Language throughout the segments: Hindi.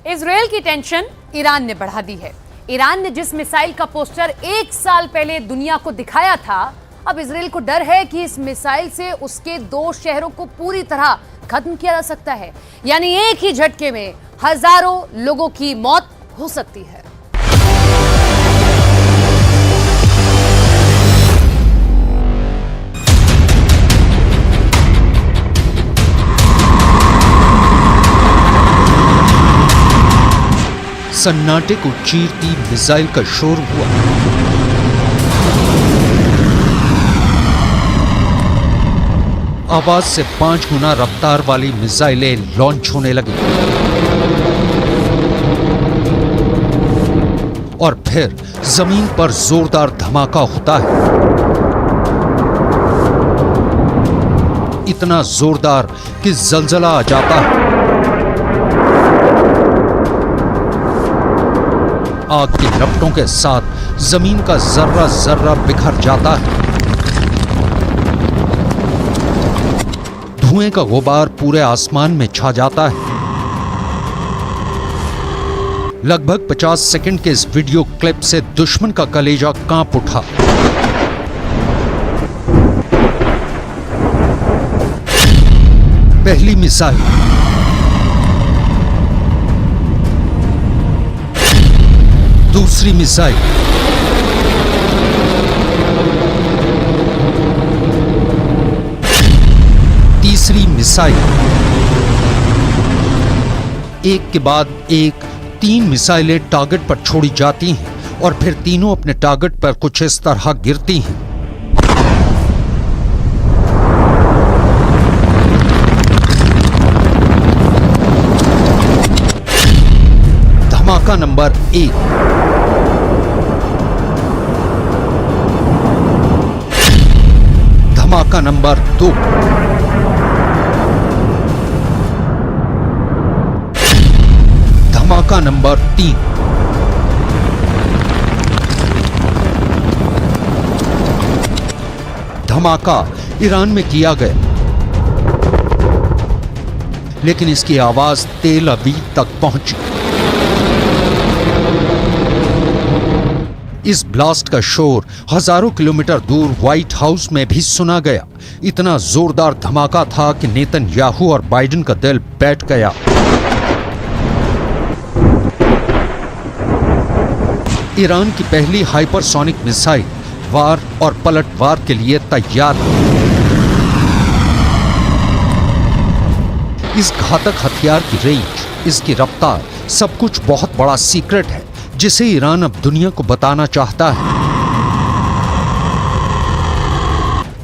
इजरायल की टेंशन ईरान ने बढ़ा दी है। ईरान ने जिस मिसाइल का पोस्टर 1 साल पहले दुनिया को दिखाया था, अब इजरायल को डर है कि इस मिसाइल से उसके 2 शहरों को पूरी तरह खत्म किया जा सकता है। यानी एक ही झटके में हजारों लोगों की मौत हो सकती है। सन्नाटे को चीरती मिसाइल का शोर हुआ। आवाज से 5 गुना रफ्तार वाली मिसाइलें लॉन्च होने लगी और फिर जमीन पर जोरदार धमाका होता है। इतना जोरदार कि जलजला आ जाता है। आग की लपटों के साथ जमीन का जर्रा जर्रा बिखर जाता है। धुएं का गुबार पूरे आसमान में छा जाता है। लगभग 50 सेकंड के इस वीडियो क्लिप से दुश्मन का कलेजा कांप उठा। पहली मिसाइल, दूसरी मिसाइल, तीसरी मिसाइल, एक के बाद एक 3 मिसाइलें टारगेट पर छोड़ी जाती हैं और फिर तीनों अपने टारगेट पर कुछ इस तरह गिरती हैं। धमाका नंबर 1, धमाका नंबर 2, धमाका नंबर 3, धमाका ईरान में किया गया, लेकिन इसकी आवाज तेल अवीव तक पहुंची। इस ब्लास्ट का शोर हजारों किलोमीटर दूर व्हाइट हाउस में भी सुना गया। इतना जोरदार धमाका था कि नेतन्याहू और बाइडेन का दिल बैठ गया। ईरान की पहली हाइपरसोनिक मिसाइल वार और पलटवार के लिए तैयार है। इस घातक हथियार की रेंज, इसकी रफ्तार, सब कुछ बहुत बड़ा सीक्रेट है जिसे ईरान अब दुनिया को बताना चाहता है।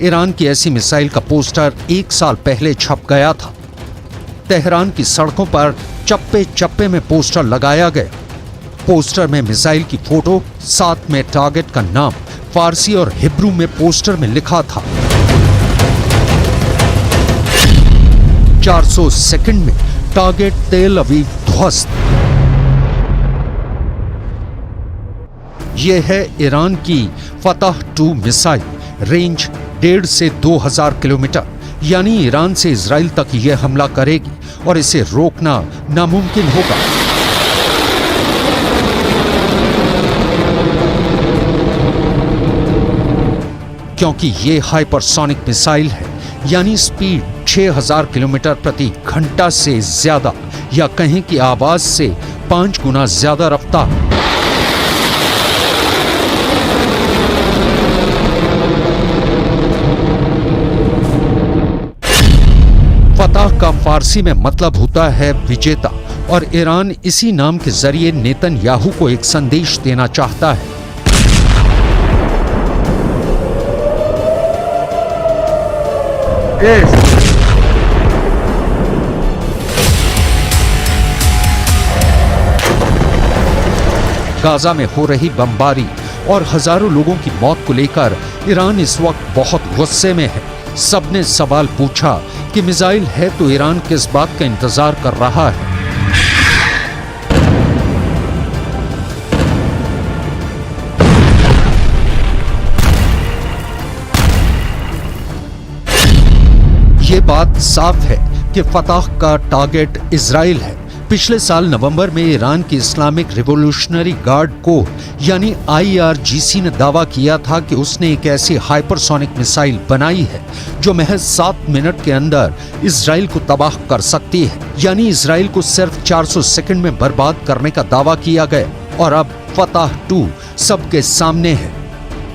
ईरान की ऐसी मिसाइल का पोस्टर 1 साल पहले छप गया था। तेहरान की सड़कों पर चप्पे चप्पे में पोस्टर लगाया गया। पोस्टर में मिसाइल की फोटो, साथ में टारगेट का नाम फारसी और हिब्रू में पोस्टर में लिखा था। 400 सेकंड में टारगेट तेल अवीव ध्वस्त। यह है ईरान की फतह 2 मिसाइल। रेंज 1.5 से 2000 किलोमीटर, यानी ईरान से इजराइल तक यह हमला करेगी और इसे रोकना नामुमकिन होगा। क्योंकि यह हाइपरसोनिक मिसाइल है, यानी स्पीड 6000 किलोमीटर प्रति घंटा से ज्यादा, या कहें कि आवाज से 5 गुना ज्यादा रफ्तार। फतह का फारसी में मतलब होता है विजेता, और ईरान इसी नाम के जरिए नेतन्याहू को एक संदेश देना चाहता है। गाजा में हो रही बमबारी और हजारों लोगों की मौत को लेकर ईरान इस वक्त बहुत गुस्से में है। सबने सवाल पूछा कि मिसाइल है तो ईरान किस बात का इंतजार कर रहा है। ये बात साफ है कि फतह का टारगेट इजराइल है, पिछले साल नवंबर में ईरान की इस्लामिक रिवॉल्यूशनरी गार्ड कोर यानी IRGC ने दावा किया था कि उसने एक ऐसी हाइपरसोनिक मिसाइल बनाई है जो महज 7 मिनट के अंदर इजराइल को तबाह कर सकती है। यानी इजराइल को सिर्फ 400 सेकंड में बर्बाद करने का दावा किया गया और अब फतह 2 सबके सामने है।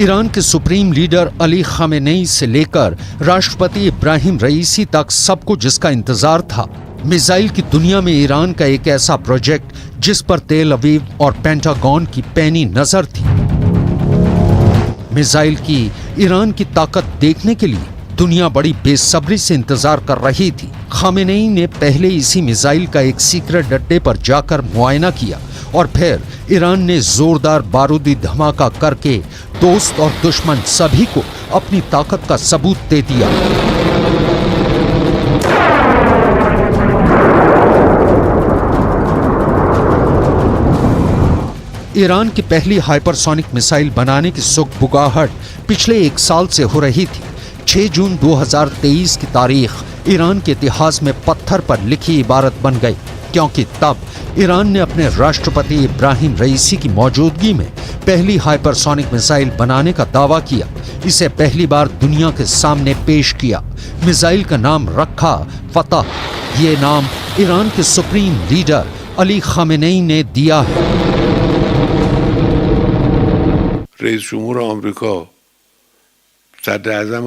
ईरान के सुप्रीम लीडर अली खामेनेई से लेकर राष्ट्रपति इब्राहिम रईसी तक सबको जिसका इंतजार था, मिसाइल की दुनिया में ईरान का एक ऐसा प्रोजेक्ट जिस पर तेल अवीव और पेंटागन की पैनी नजर थी। मिसाइल की ईरान की ताकत देखने के लिए दुनिया बड़ी बेसब्री से इंतजार कर रही थी। खामेनेई ने पहले इसी मिसाइल का एक सीक्रेट अड्डे पर जाकर मुआयना किया और फिर ईरान ने जोरदार बारूदी धमाका करके दोस्त और दुश्मन सभी को अपनी ताकत का सबूत दे दिया। ईरान की पहली हाइपरसोनिक मिसाइल बनाने की सुगबुगाहट पिछले 1 साल से हो रही थी। 6 जून 2023 की तारीख ईरान के इतिहास में पत्थर पर लिखी इबारत बन गई, क्योंकि तब ईरान ने अपने राष्ट्रपति इब्राहिम रईसी की मौजूदगी में पहली हाइपरसोनिक मिसाइल बनाने का दावा किया। इसे पहली बार दुनिया के सामने पेश किया। मिसाइल का नाम रखा फतह। ये नाम ईरान के सुप्रीम लीडर अली खामेनेई ने दिया है। रईस जमहूर अमेरिका, सदर आज़म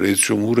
रईस जमहूर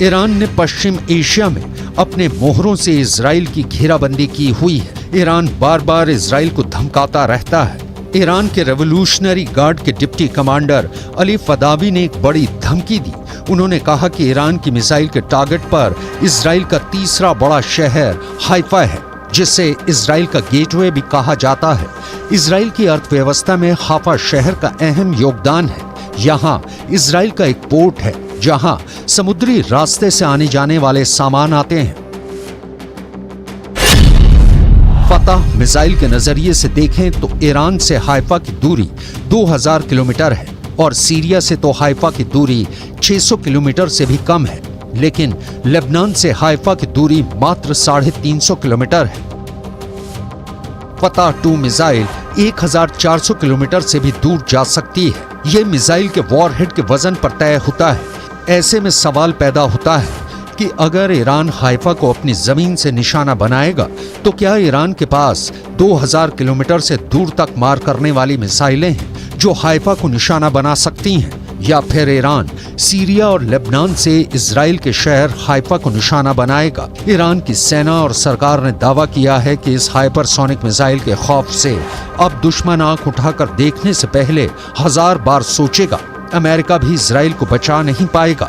ईरान ने पश्चिम एशिया में अपने मोहरों से इजराइल की घेराबंदी की हुई है। ईरान बार बार इजराइल को धमकाता रहता है। ईरान के रेवोल्यूशनरी गार्ड के डिप्टी कमांडर अली फदावी ने एक बड़ी धमकी दी। उन्होंने कहा कि ईरान की मिसाइल के टारगेट पर इजराइल का तीसरा बड़ा शहर हाइफा है, जिसे इजराइल का गेटवे भी कहा जाता है। इजराइल की अर्थव्यवस्था में हाफा शहर का अहम योगदान है। यहाँ इजराइल का एक पोर्ट है जहां समुद्री रास्ते से आने जाने वाले सामान आते हैं। फतह मिसाइल के नजरिए से देखें तो ईरान से हाइफा की दूरी 2000 किलोमीटर है और सीरिया से तो हाइफा की दूरी 600 किलोमीटर से भी कम है। लेकिन लेबनान से हाइफा की दूरी मात्र 350 किलोमीटर है। फतह 2 मिसाइल 1400 किलोमीटर से भी दूर जा सकती है। ये मिसाइल के वॉरहेड के वजन पर तय होता है। ऐसे में सवाल पैदा होता है कि अगर ईरान हाइफा को अपनी जमीन से निशाना बनाएगा तो क्या ईरान के पास 2000 किलोमीटर से दूर तक मार करने वाली मिसाइलें हैं जो हाइफा को निशाना बना सकती हैं, या फिर ईरान सीरिया और लेबनान से इजराइल के शहर हाइफा को निशाना बनाएगा। ईरान की सेना और सरकार ने दावा किया है कि इस हाइपरसोनिक मिसाइल के खौफ से अब दुश्मन आंख उठाकर देखने से पहले 1000 बार सोचेगा। अमेरिका भी इजराइल को बचा नहीं पाएगा।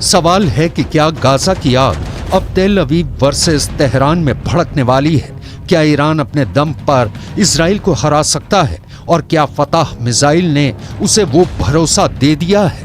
सवाल है कि क्या गाजा की आग अब तेल अवीव वर्सेस तेहरान में भड़कने वाली है? क्या ईरान अपने दम पर इजराइल को हरा सकता है? और क्या फतह मिसाइल ने उसे वो भरोसा दे दिया है?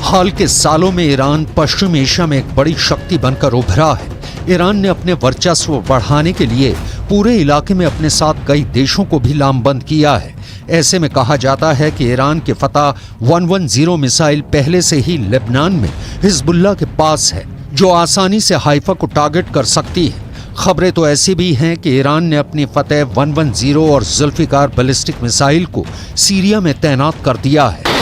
हाल के सालों में ईरान पश्चिम एशिया में एक बड़ी शक्ति बनकर उभरा है। ईरान ने अपने वर्चस्व बढ़ाने के लिए पूरे इलाके में अपने साथ कई देशों को भी लामबंद किया है। ऐसे में कहा जाता है कि ईरान के फतह 110 मिसाइल पहले से ही लेबनान में हिजबुल्लाह के पास है, जो आसानी से हाइफा को टारगेट कर सकती है। खबरें तो ऐसी भी हैं कि ईरान ने अपनी फतह 110 और जुल्फिकार बैलिस्टिक मिसाइल को सीरिया में तैनात कर दिया है।